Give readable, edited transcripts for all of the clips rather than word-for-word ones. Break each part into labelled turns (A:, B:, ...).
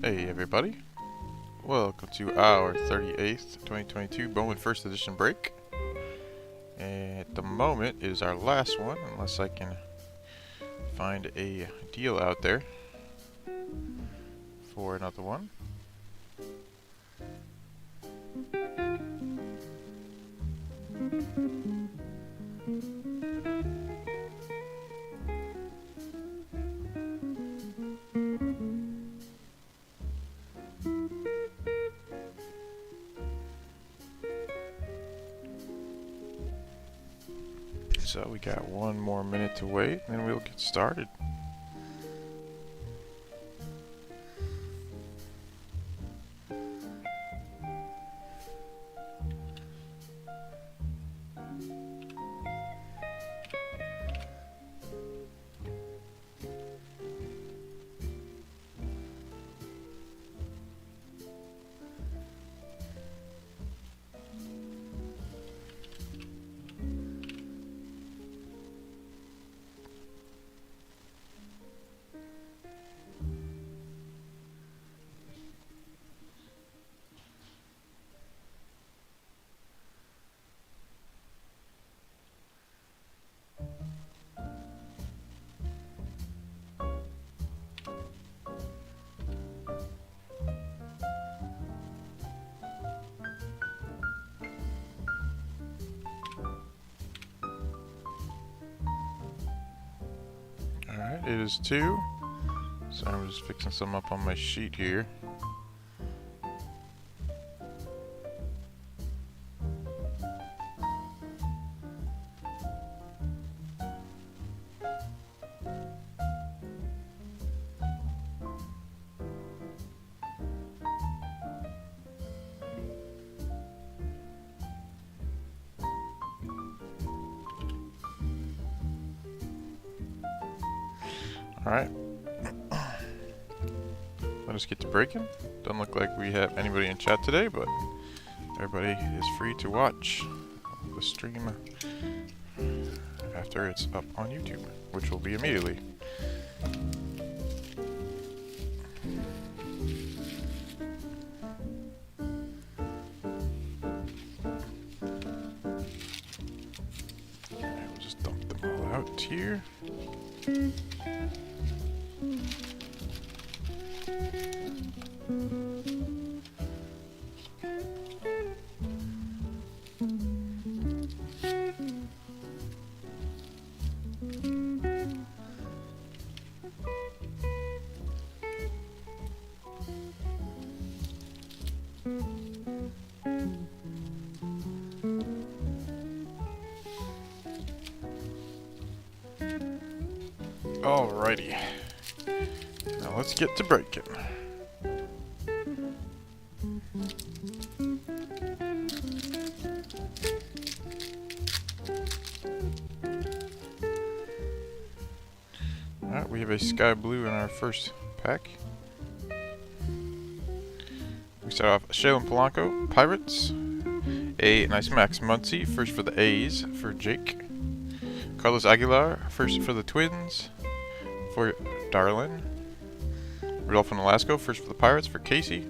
A: Hey everybody, welcome to our 38th 2022 Bowman First Edition break. And at the moment it is our last one, unless I can find a deal out there for another one. So we got one more minute to wait, and then we'll get started. Alright, it is 2. So I'm just fixing some up on my sheet here. Alright. Let us get to breaking. Doesn't look like we have anybody in chat today, but everybody is free to watch the stream after it's up on YouTube, which will be immediately. We'll just dump them all out here. Alrighty, now let's get to breaking. Alright, we have a sky blue in our first pack. We start off Shalen Polanco, Pirates. A nice Max Muncy, first for the A's for Jake. Carlos Aguilar, first for the Twins for Darlin. Rodolfo Nolasco, first for the Pirates for Casey.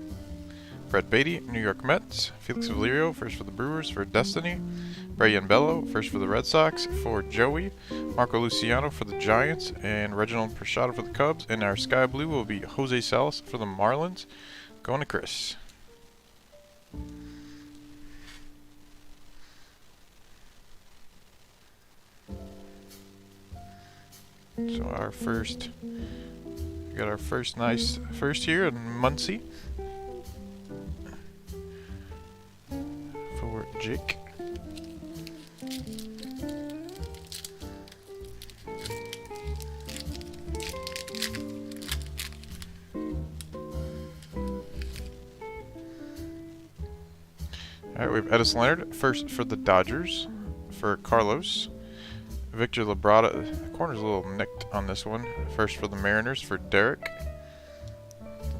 A: Brett Beatty, New York Mets. Felix Valerio, first for the Brewers for Destiny. Brian Bello, first for the Red Sox for Joey. Marco Luciano for the Giants. And Reginald Prashado for the Cubs. And our sky blue will be Jose Salas for the Marlins. Going to Chris. So our first, we got our first nice first here in Muncie for Jake. Alright, we have Edison Leonard, first for the Dodgers for Carlos. Victor Labrada, the corner's a little nicked on this one. First for the Mariners for Derek.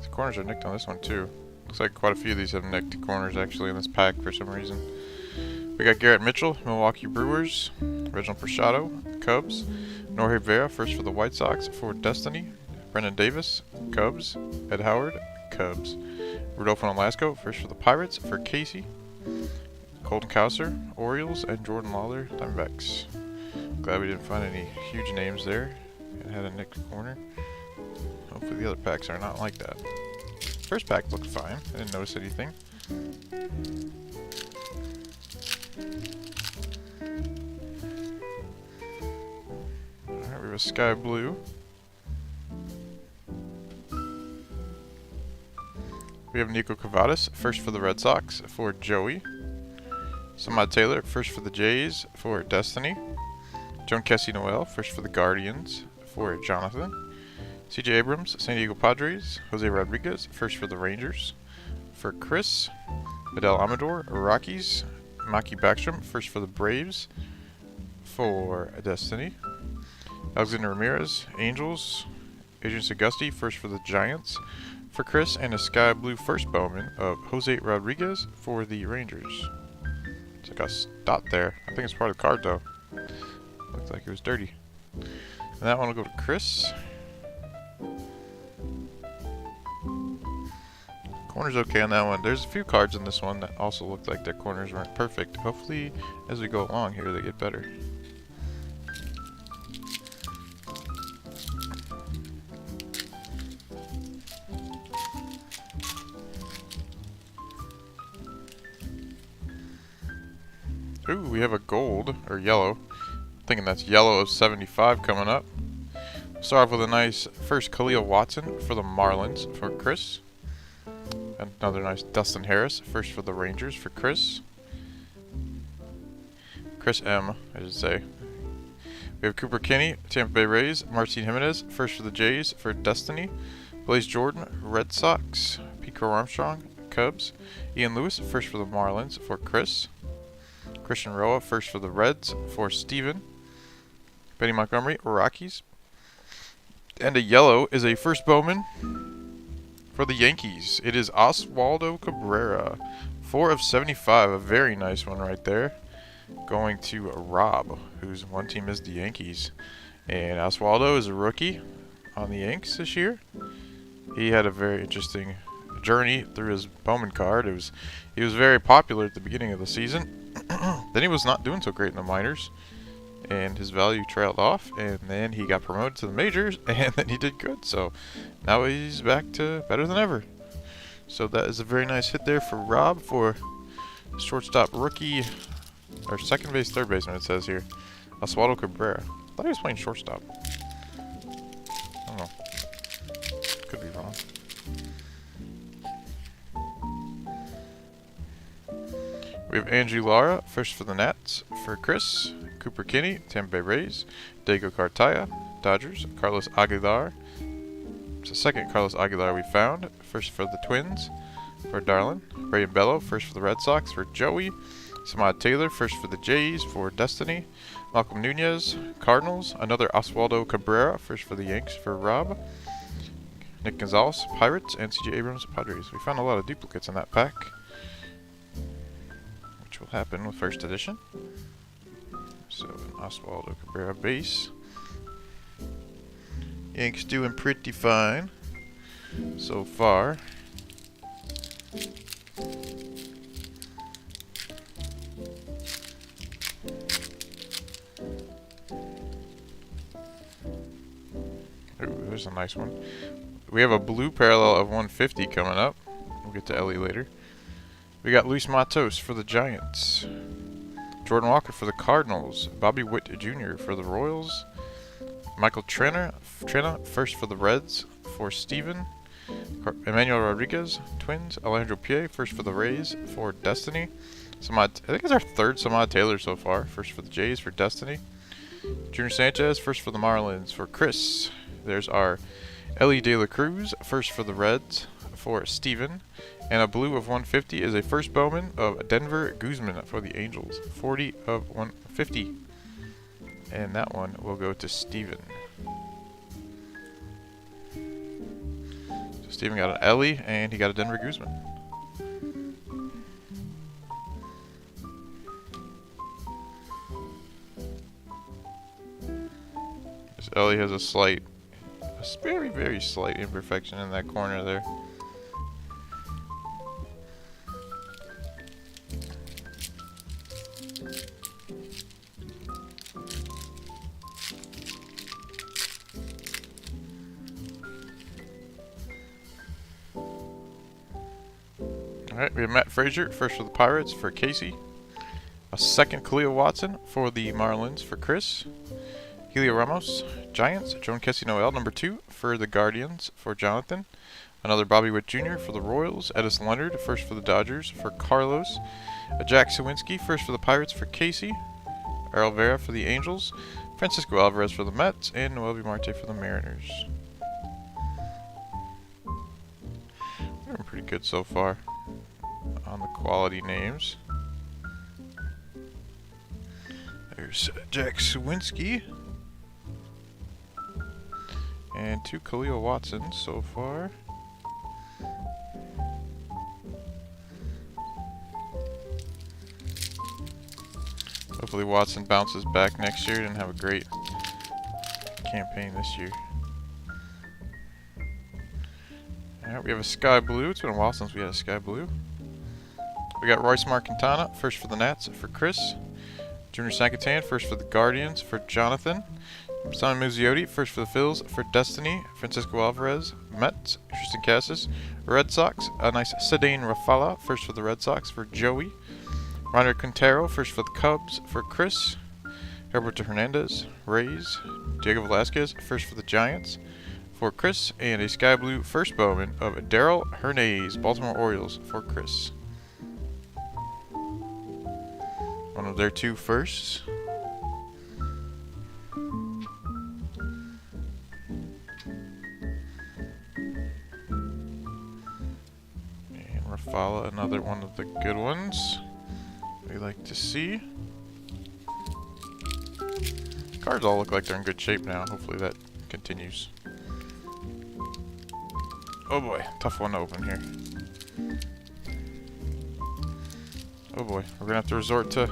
A: The corners are nicked on this one too. Looks like quite a few of these have nicked corners actually in this pack for some reason. We got Garrett Mitchell, Milwaukee Brewers. Reginald Prashado, Cubs. Norge Vera, first for the White Sox for Destiny. Brendan Davis, Cubs. Ed Howard, Cubs. Rodolfo Nolasco, first for the Pirates, for Casey. Colton Cowser, Orioles, and Jordan Lawler, Diamondbacks. Glad we didn't find any huge names there. It had a nicked corner. Hopefully the other packs are not like that. First pack looked fine. I didn't notice anything. Alright, we have a sky blue. We have Nico Cavadas, first for the Red Sox, for Joey. Samad Taylor, first for the Jays, for Destiny. Joan Kessie Noel, first for the Guardians, for Jonathan. CJ Abrams, San Diego Padres. Jose Rodriguez, first for the Rangers, for Chris. Fidel Amador, Rockies. Maki Backstrom, first for the Braves, for Destiny. Alexander Ramirez, Angels. Adrian Segusti, first for the Giants, for Chris. And a sky blue first Bowman of Jose Rodriguez for the Rangers. It's like a dot there. I think it's part of the card though. Looks like it was dirty. And that one will go to Chris. Corner's okay on that one. There's a few cards in this one that also look like their corners weren't perfect. Hopefully, as we go along here, they get better. Ooh, we have a gold, or yellow. Thinking that's yellow of 75 coming up. Start off with a nice first Khalil Watson for the Marlins for Chris. Another nice Dustin Harris, first for the Rangers for Chris. Chris M, I should say. We have Cooper Kinney, Tampa Bay Rays. Martin Jimenez, first for the Jays for Destiny. Blaze Jordan, Red Sox. Pico Armstrong, Cubs. Ian Lewis, first for the Marlins for Chris. Christian Roa, first for the Reds for Steven. Benny Montgomery, Rockies. And a yellow is a first Bowman for the Yankees. It is Oswaldo Cabrera, 4 of 75, a very nice one right there. Going to Rob, whose one team is the Yankees. And Oswaldo is a rookie on the Yanks this year. He had a very interesting journey through his Bowman card. He was very popular at the beginning of the season. Then he was not doing so great in the minors, and his value trailed off, and then he got promoted to the majors, and then he did good. So now he's back to better than ever. So that is a very nice hit there for Rob for shortstop rookie, or second base, third baseman it says here, Oswaldo Cabrera. I thought he was playing shortstop. I don't know. Could be wrong. We have Andrew Lara, first for the Nats, for Chris. Cooper Kinney, Tampa Bay Rays. Diego Cartaya, Dodgers. Carlos Aguilar. It's the second Carlos Aguilar we found. First for the Twins, for Darlin. Braden Bello, first for the Red Sox, for Joey. Samad Taylor, first for the Jays, for Destiny. Malcolm Nunez, Cardinals. Another Oswaldo Cabrera, first for the Yanks, for Rob. Nick Gonzalez, Pirates. And CJ Abrams, Padres. We found a lot of duplicates in that pack, will happen with first edition. So an Oswaldo Cabrera base. Yanks doing pretty fine so far. Ooh, there's a nice one. We have a blue parallel of 150 coming up. We'll get to Ellie later. We got Luis Matos for the Giants. Jordan Walker for the Cardinals. Bobby Witt Jr. for the Royals. Michael Trena, first for the Reds, for Steven. Emmanuel Rodriguez, Twins. Alejandro Pie, first for the Rays, for Destiny. I think it's our third Samad Taylor so far. First for the Jays, for Destiny. Junior Sanchez, first for the Marlins, for Chris. There's our Ellie De La Cruz, first for the Reds, for Steven. And a blue of 150 is a first Bowman of Denver Guzman for the Angels. 40 of 150. And that one will go to Steven. So Steven got an Ellie and he got a Denver Guzman. This Ellie has a very, very slight imperfection in that corner there. Alright, we have Matt Frazier, first for the Pirates for Casey. A second Khalil Watson for the Marlins for Chris. Helio Ramos, Giants. Joan Kessie Noel, number 2 for the Guardians for Jonathan. Another Bobby Witt Jr. for the Royals. Edison Leonard, first for the Dodgers for Carlos. Jack Sawinski, first for the Pirates for Casey. Errol Vera for the Angels. Francisco Alvarez for the Mets. And Noel B. Marte for the Mariners. We're doing pretty good so far on the quality names. There's Jack Sawinski. And 2 Khalil Watsons so far. Hopefully Watson bounces back next year. Didn't have a great campaign this year. Alright, we have a Sky Blue. It's been a while since we had a Sky Blue. We got Royce Marquintana, first for the Nats for Chris. Junior Sankatan, first for the Guardians for Jonathan. Simon Muzziotti, first for the Phils for Destiny. Francisco Alvarez, Mets. Tristan Cassis, Red Sox. A nice Cedane Rafala, first for the Red Sox for Joey. Ronald Quintero, first for the Cubs for Chris. Roberto Hernandez, Rays. Diego Velasquez, first for the Giants for Chris. And a Sky Blue first Bowman of Daryl Hernandez, Baltimore Orioles for Chris. One of their 2 firsts. And Rafala, another one of the good ones we like to see. Cards all look like they're in good shape now. Hopefully that continues. Oh boy, tough one to open here. Oh boy, we're gonna have to resort to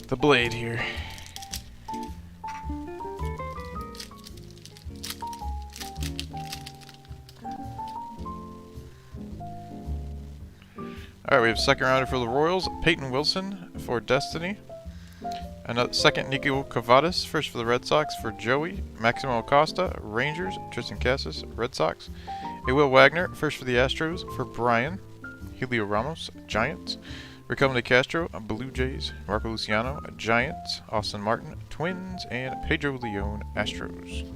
A: the blade here. Alright, we have second rounder for the Royals, Peyton Wilson for Destiny. Another second Nico Cavadas, first for the Red Sox for Joey. Maximo Acosta, Rangers. Tristan Cassis, Red Sox. A Will Wagner, first for the Astros for Brian. Helio Ramos, Giants. Ricardo de Castro, Blue Jays. Marco Luciano, Giants. Austin Martin, Twins. And Pedro Leon, Astros.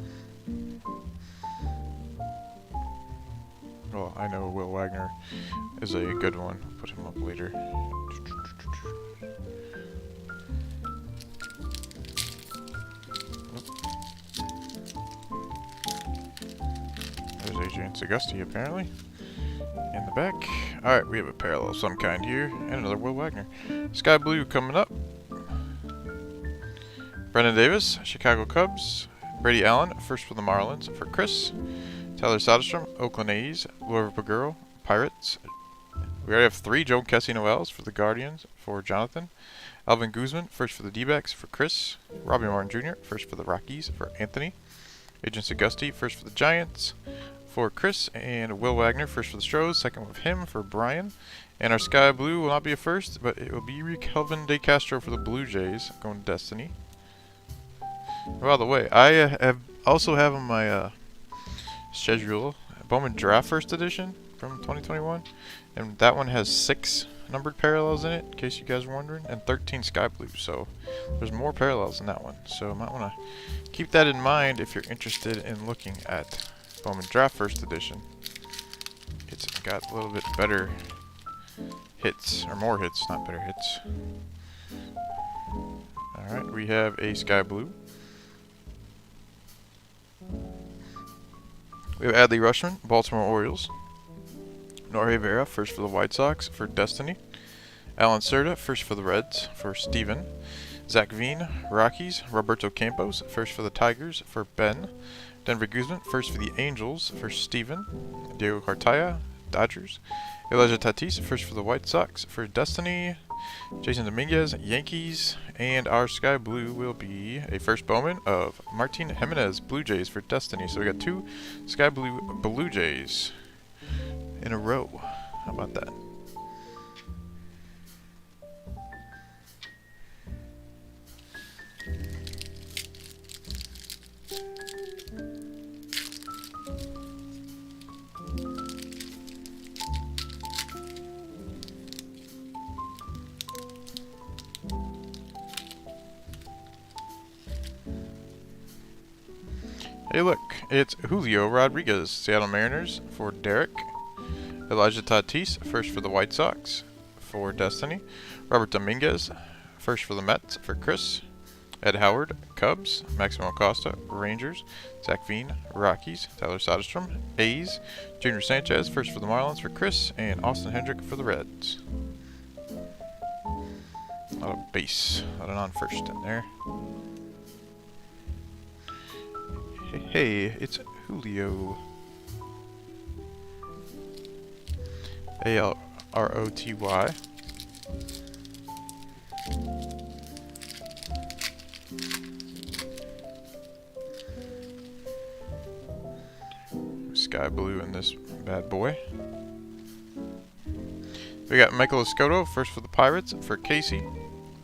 A: Well, I know Will Wagner is a good one. I'll put him up later. There's Adrian Sagasti apparently. In the back. Alright, we have a parallel of some kind here. And another Will Wagner. Sky Blue coming up. Brendan Davis, Chicago Cubs. Brady Allen, first for the Marlins for Chris. Tyler Soderstrom, Oakland A's. Liverpool Girl, Pirates. We already have 3 Joan Kessie Noels for the Guardians for Jonathan. Alvin Guzman, first for the D-backs for Chris. Robbie Martin Jr., first for the Rockies for Anthony. Agent Sagasti, first for the Giants for Chris. And Will Wagner, first for the Stros, second with him for Brian. And our Sky Blue will not be a first, but it will be Kelvin De Castro for the Blue Jays, going to Destiny. By the way, I also have on my schedule Bowman Draft First Edition from 2021, and that one has 6 numbered parallels in it, in case you guys are wondering, and 13 Sky Blue, so there's more parallels in that one, so you might want to keep that in mind if you're interested in looking at Bowman Draft First Edition. It's got a little bit better hits, or more hits, not better hits. Alright, we have a Sky Blue. We have Adley Rutschman, Baltimore Orioles. Norge Vera, first for the White Sox for Destiny. Alan Cerda, first for the Reds for Steven. Zach Veen, Rockies. Roberto Campos, first for the Tigers for Ben. Denver Guzman, first for the Angels for Steven. Diego Cartaya, Dodgers. Elijah Tatis, first for the White Sox for Destiny. Jason Dominguez, Yankees. And our Sky Blue will be a first Bowman of Martin Jimenez, Blue Jays for Destiny. So we got 2 Sky Blue Blue Jays in a row. How about that? Hey look, it's Julio Rodriguez, Seattle Mariners for Derek. Elijah Tatis, first for the White Sox for Destiny. Robert Dominguez, first for the Mets for Chris. Ed Howard, Cubs. Maximo Acosta, Rangers. Zach Veen, Rockies. Tyler Soderstrom, A's. Junior Sanchez, first for the Marlins for Chris. And Austin Hendrick for the Reds. A lot of base, a lot of non-first in there. Hey, it's Julio. A-L-R-O-T-Y. Sky blue in this bad boy. We got Michael Escoto, first for the Pirates for Casey.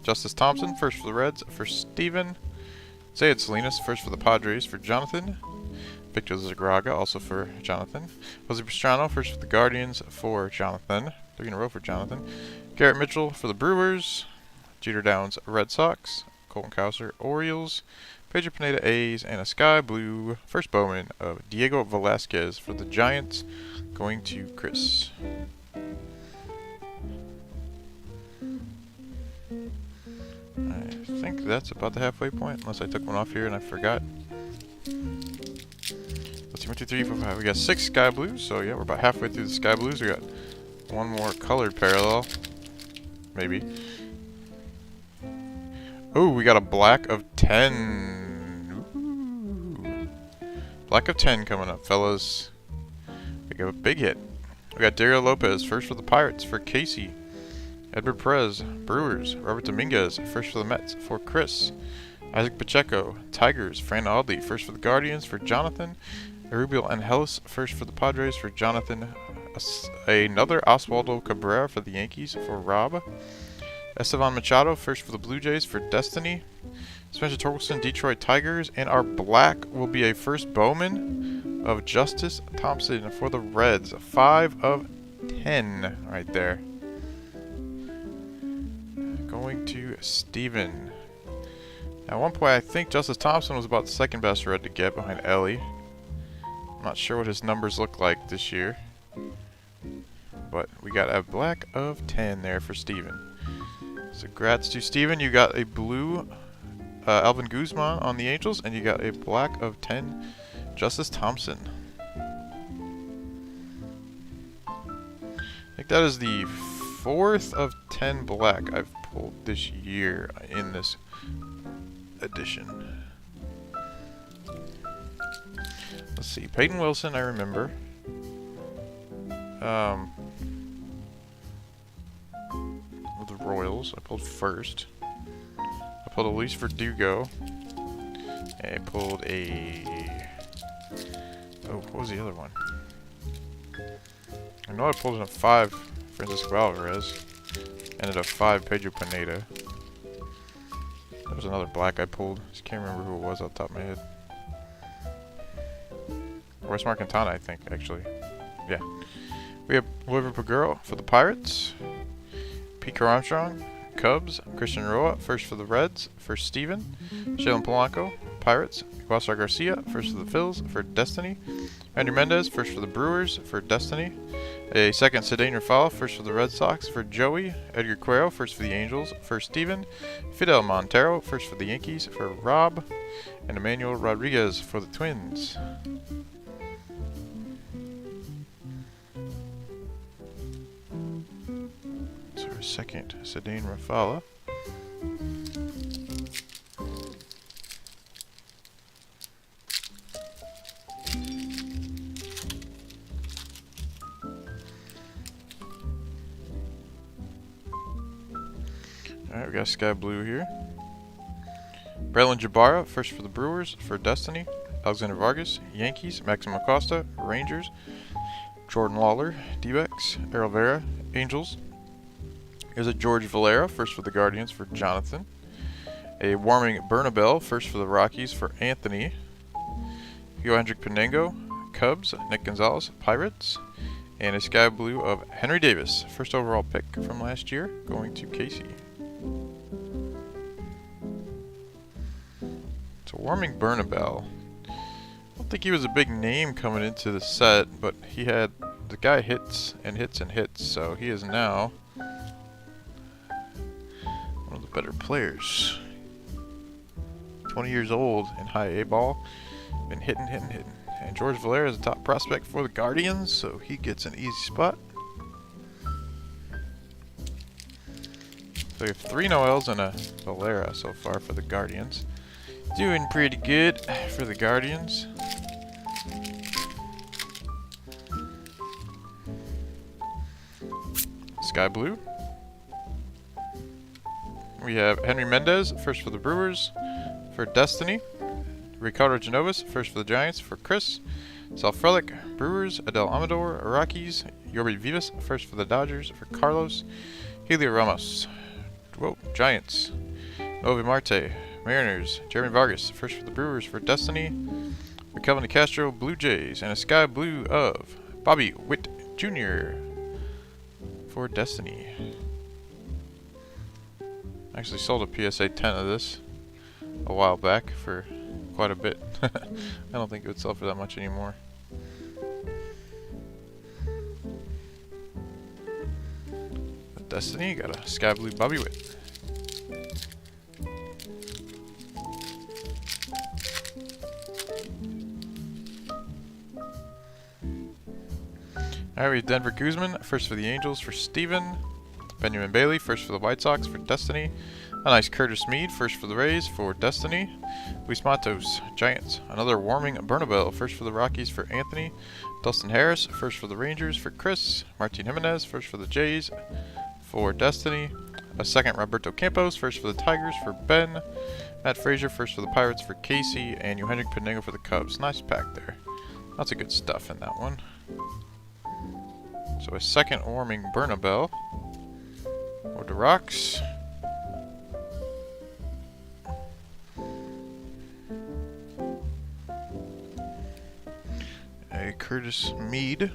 A: Justice Thompson, first for the Reds for Steven. Zayed Salinas, first for the Padres for Jonathan. Victor Zagraga, also for Jonathan. Jose Pastrano, first for the Guardians for Jonathan. 3 in a row for Jonathan. Garrett Mitchell for the Brewers. Jeter Downs, Red Sox. Colton Cowser, Orioles. Pedro Pineda, A's. And a sky blue first Bowman of Diego Velasquez for the Giants, going to Chris. I think that's about the halfway point, unless I took one off here and I forgot. Let's see, 1, 2, 3, 4, 5. We got 6 sky blues, so yeah, we're about halfway through the sky blues. We got one more colored parallel, maybe. Oh, we got a black of 10. Ooh. Black of 10 coming up, fellas. We got a big hit. We got Dario Lopez, first for the Pirates for Casey. Edward Perez, Brewers. Robert Dominguez, first for the Mets for Chris. Isaac Pacheco, Tigers. Fran Audley, first for the Guardians for Jonathan. Erubiel Angelis, first for the Padres for Jonathan. Another Oswaldo Cabrera for the Yankees for Rob. Estevan Machado, first for the Blue Jays for Destiny. Spencer Torkelson, Detroit Tigers. And our black will be a first Bowman of Justice Thompson for the Reds. 5 of 10 right there. Going to Steven. Now, at one point, I think Justice Thompson was about the second best Red to get behind Ellie. I'm not sure what his numbers look like this year. But we got a black of 10 there for Steven. So, congrats to Steven. You got a blue Alvin Guzman on the Angels, and you got a black of 10 Justice Thompson. I think that is the 4th of 10 black I've pulled this year in this edition. Let's see, Peyton Wilson, I remember. With the Royals, I pulled first. I pulled Elise Verdugo. And I pulled a... Oh, what was the other one? I know I pulled in a 5 Francisco Alvarez. And a 5 Pedro Pineda. There was another black I pulled. Just can't remember who it was off the top of my head. Wes Marcantana, I think, actually. Yeah. We have Oliver Paguro for the Pirates. Pete Armstrong, Cubs. Christian Roa, first for the Reds, for Steven. Shailen Polanco, Pirates. Guasar Garcia, first for the Phils, for Destiny. Andrew Mendez, first for the Brewers, for Destiny. A second Cedane Rafal, first for the Red Sox, for Joey. Edgar Cuero, first for the Angels, for Steven. Fidel Montero, first for the Yankees, for Rob. And Emmanuel Rodriguez for the Twins. So our second Cedane Rafala. Alright, we got sky blue here. Braylon Jabara, first for the Brewers, for Destiny. Alexander Vargas, Yankees. Maximo Acosta, Rangers. Jordan Lawler, D-backs. Errol Vera, Angels. Here's a George Valera, first for the Guardians, for Jonathan. A Warming Bernabel, first for the Rockies, for Anthony. Hugo Hendrick Penengo, Cubs. Nick Gonzalez, Pirates. And a sky blue of Henry Davis, first overall pick from last year, going to Casey. So Warming Bernabel. don't think he was a big name coming into the set, but the guy hits and hits and hits, so he is now one of the better players. 20 years old in high A ball, been hitting. And George Valera is the top prospect for the Guardians, so he gets an easy spot. So we have 3 Noels and a Valera so far for the Guardians. Doing pretty good for the Guardians. Sky Blue. We have Henry Mendez, first for the Brewers, for Destiny. Ricardo Genovis, first for the Giants, for Chris. Sal Frelick, Brewers. Adel Amador, Rockies. Yorby Vivas, first for the Dodgers, for Carlos. Helio Ramos, Giants. Novi Marte, Mariners. Jeremy Vargas, first for the Brewers, for Destiny. For Kelvin DeCastro, Blue Jays. And a Sky Blue of Bobby Witt Jr. for Destiny. Actually sold a PSA 10 of this a while back for quite a bit. I don't think it would sell for that much anymore. Destiny got a Sky Blue Bobby Witt. Alright, we have Denver Guzman, first for the Angels, for Steven. Benjamin Bailey, first for the White Sox, for Destiny. A nice Curtis Mead, first for the Rays, for Destiny. Luis Matos, Giants. Another warming Bernabel, first for the Rockies, for Anthony. Dustin Harris, first for the Rangers, for Chris. Martin Jimenez, first for the Jays, for Destiny. A second Roberto Campos, first for the Tigers, for Ben. Matt Frazier, first for the Pirates, for Casey. And Yohendrick Pinengo for the Cubs. Nice pack there. Lots of good stuff in that one. So a second warming Bernabel. Or the Rocks. A Curtis Mead.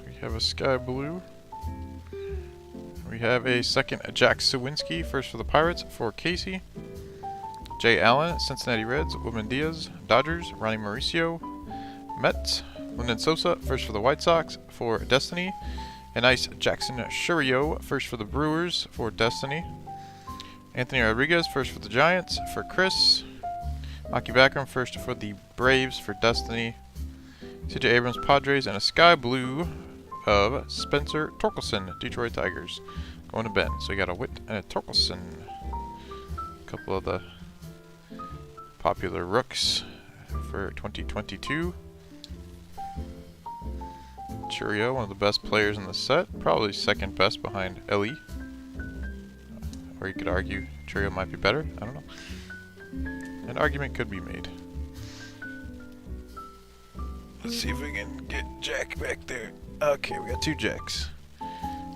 A: We have a Sky Blue. We have a second Jack Sawinski, first for the Pirates, for Casey. Jay Allen, Cincinnati Reds. Wilman Diaz, Dodgers. Ronnie Mauricio, Mets. Lyndon Sosa, first for the White Sox, for Destiny. A nice Jackson Churio, first for the Brewers, for Destiny. Anthony Rodriguez, first for the Giants, for Chris. Maki Backram, first for the Braves, for Destiny. CJ Abrams, Padres, and a Sky Blue of Spencer Torkelson, Detroit Tigers. Going to Ben. So we got a Witt and a Torkelson. A couple of the popular rooks for 2022. Churio, one of the best players in the set. Probably second best behind Ellie. Or you could argue Churio might be better. I don't know. An argument could be made. Let's see if we can get Jack back there. Okay, we got 2 Jacks.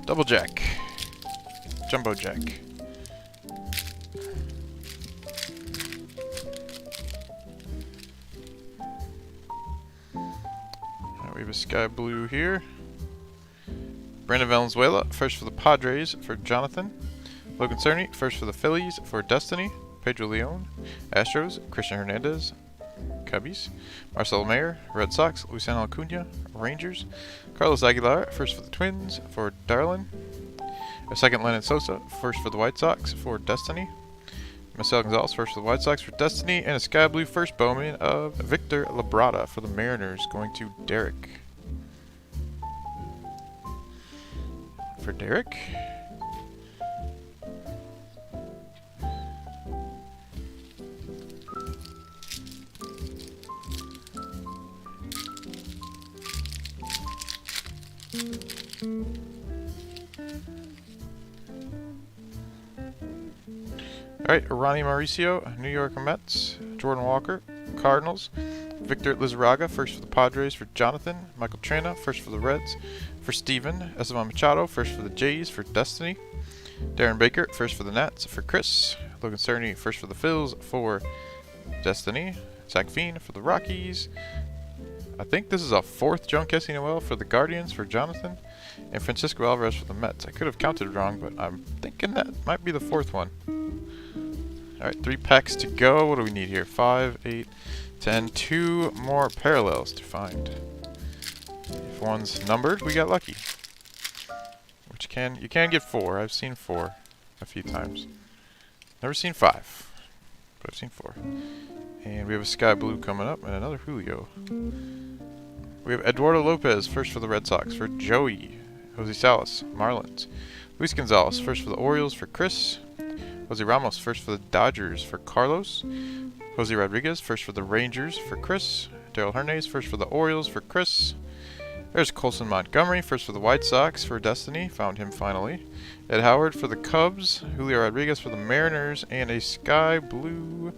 A: Double Jack. Jumbo Jack. We have a Sky Blue here. Brandon Valenzuela, first for the Padres, for Jonathan. Logan Cerny, first for the Phillies, for Destiny. Pedro Leon, Astros. Christian Hernandez, Cubbies. Marcelo Mayer, Red Sox. Luciano Acuna, Rangers. Carlos Aguilar, first for the Twins, for Darlin. A second Lennon Sosa, first for the White Sox, for Destiny. Marcel Gonzalez, first for the White Sox, for Destiny. And a Sky Blue first Bowman of Victor Labrada for the Mariners, going to Derek. For Derek. Alright, Ronnie Mauricio, New York Mets. Jordan Walker, Cardinals. Victor Lizarraga, first for the Padres, for Jonathan. Michael Trina, first for the Reds, for Steven. Esteban Machado, first for the Jays, for Destiny. Darren Baker, first for the Nats, for Chris. Logan Cerny, first for the Phils, for Destiny. Zach Fiend for the Rockies. I think this is a 4th Joan Kessie Noel for the Guardians for Jonathan, and Francisco Alvarez for the Mets. I could have counted wrong, but I'm thinking that might be the 4th one. Alright, 3 packs to go. What do we need here? 5, 8, 10. 2 more parallels to find. If one's numbered, we got lucky. Which you can get 4. I've seen 4 a few times. Never seen 5, but I've seen 4. And we have a Sky Blue coming up and another Julio. We have Eduardo Lopez, first for the Red Sox, for Joey. Jose Salas, Marlins. Luis Gonzalez, first for the Orioles, for Chris. Jose Ramos, first for the Dodgers, for Carlos. Jose Rodriguez, first for the Rangers, for Chris. Darrell Hernandez, first for the Orioles, for Chris. There's Colson Montgomery, first for the White Sox, for Destiny. Found him finally. Ed Howard for the Cubs. Julio Rodriguez for the Mariners. And a Sky Blue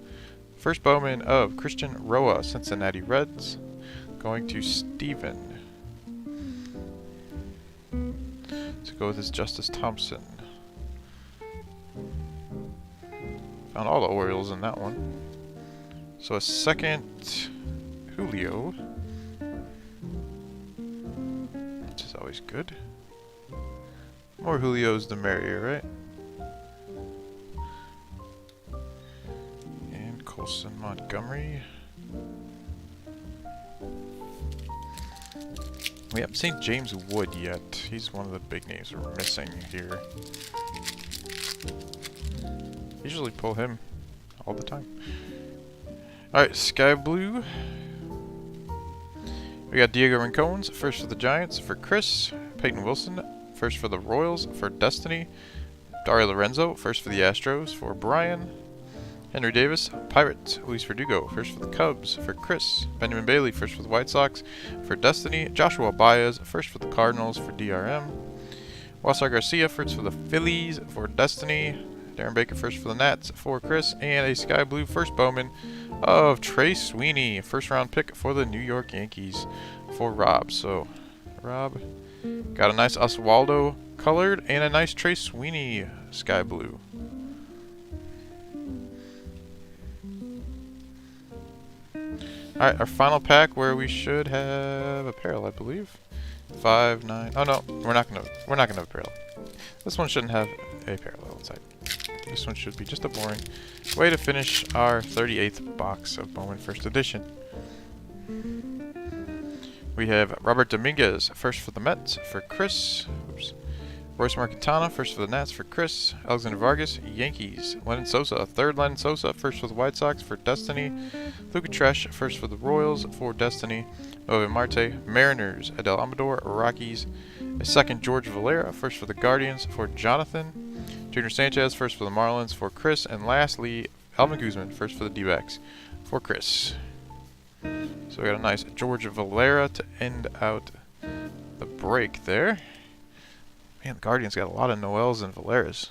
A: first Bowman of Christian Roa, Cincinnati Reds. Going to Steven. Let's go with his Justice Thompson. Found all the Orioles in that one. So a second Julio, which is always good. More Julios the merrier, right? And Colson Montgomery. We haven't seen James Wood yet. He's one of the big names we're missing here. Usually pull him all the time. Alright, Sky Blue. We got Diego Rincones, first for the Giants, for Chris. Peyton Wilson, first for the Royals, for Destiny. Dario Lorenzo, first for the Astros, for Brian. Henry Davis, Pirates. Luis Verdugo, first for the Cubs, for Chris. Benjamin Bailey, first for the White Sox, for Destiny. Joshua Baez, first for the Cardinals, for DRM. Wassar Garcia, first for the Phillies, for Destiny. Darren Baker, first for the Nats, for Chris. And a Sky Blue first Bowman of Trey Sweeney, first round pick for the New York Yankees, for Rob. So, Rob got a nice Oswaldo colored and a nice Trey Sweeney Sky Blue. Alright, our final pack where we should have a parallel, I believe. 5, 9. Oh no, we're not gonna have a parallel. This one shouldn't have a parallel inside. This one should be just a boring way to finish our 38th box of Bowman First Edition. We have Robert Dominguez, first for the Mets, for Chris. Oops. Royce Marquintana, first for the Nats, for Chris. Alexander Vargas, Yankees. Lennon Sosa, third Lennon Sosa, first for the White Sox, for Destiny. Luca Tresh, first for the Royals, for Destiny. Ove Marte, Mariners. Adel Amador, Rockies. A second George Valera, first for the Guardians, for Jonathan. Junior Sanchez, first for the Marlins, for Chris. And lastly, Alvin Guzman, first for the D-backs, for Chris. So we got a nice George Valera to end out the break there. Man, the Guardians got a lot of Noels and Valeras.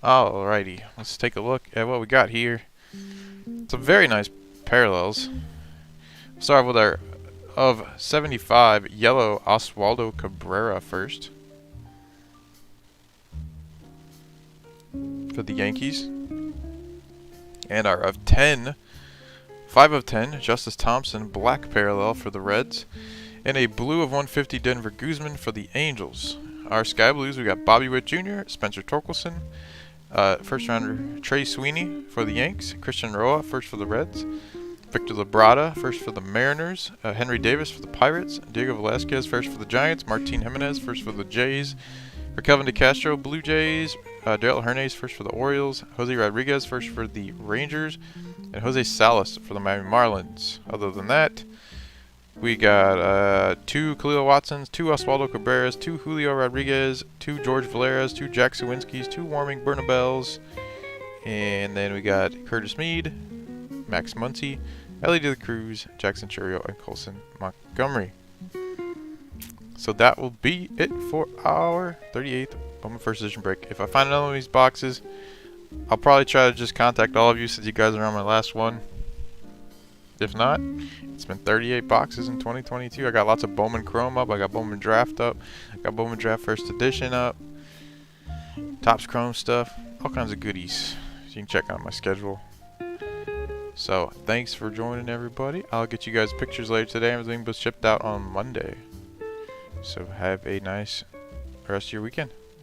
A: Alrighty, let's take a look at what we got here. Some very nice parallels. Start with our of 75 yellow Oswaldo Cabrera first for the Yankees. And our of 10, 5 of 10 Justice Thompson black parallel for the Reds. And a blue of 150 Denver Guzman for the Angels. Our Sky Blues, we got Bobby Witt Jr., Spencer Torkelson, first rounder Trey Sweeney for the Yanks, Christian Roa, first for the Reds, Victor Labrada, first for the Mariners, Henry Davis for the Pirates, Diego Velasquez, first for the Giants, Martin Jimenez, first for the Jays, for Kelvin DeCastro, Blue Jays, Darrell Hernandez, first for the Orioles, Jose Rodriguez, first for the Rangers, and Jose Salas for the Miami Marlins. Other than that, we got 2 Khalil Watsons, 2 Oswaldo Cabreras, 2 Julio Rodriguez, 2 George Valeras, 2 Jack Sawinskis, 2 Warming Bernabels, and then we got Curtis Mead, Max Muncy, Ellie De La Cruz, Jackson Churio, and Colson Montgomery. So that will be it for our 38th Bowman First Edition break. If I find another one of these boxes, I'll probably try to just contact all of you since you guys are on my last one. If not, it's been 38 boxes in 2022. I got lots of Bowman Chrome up. I got Bowman Draft up. I got Bowman Draft First Edition up. Topps Chrome stuff. All kinds of goodies. So you can check out my schedule. So, thanks for joining, everybody. I'll get you guys pictures later today. Everything was shipped out on Monday. So, have a nice rest of your weekend.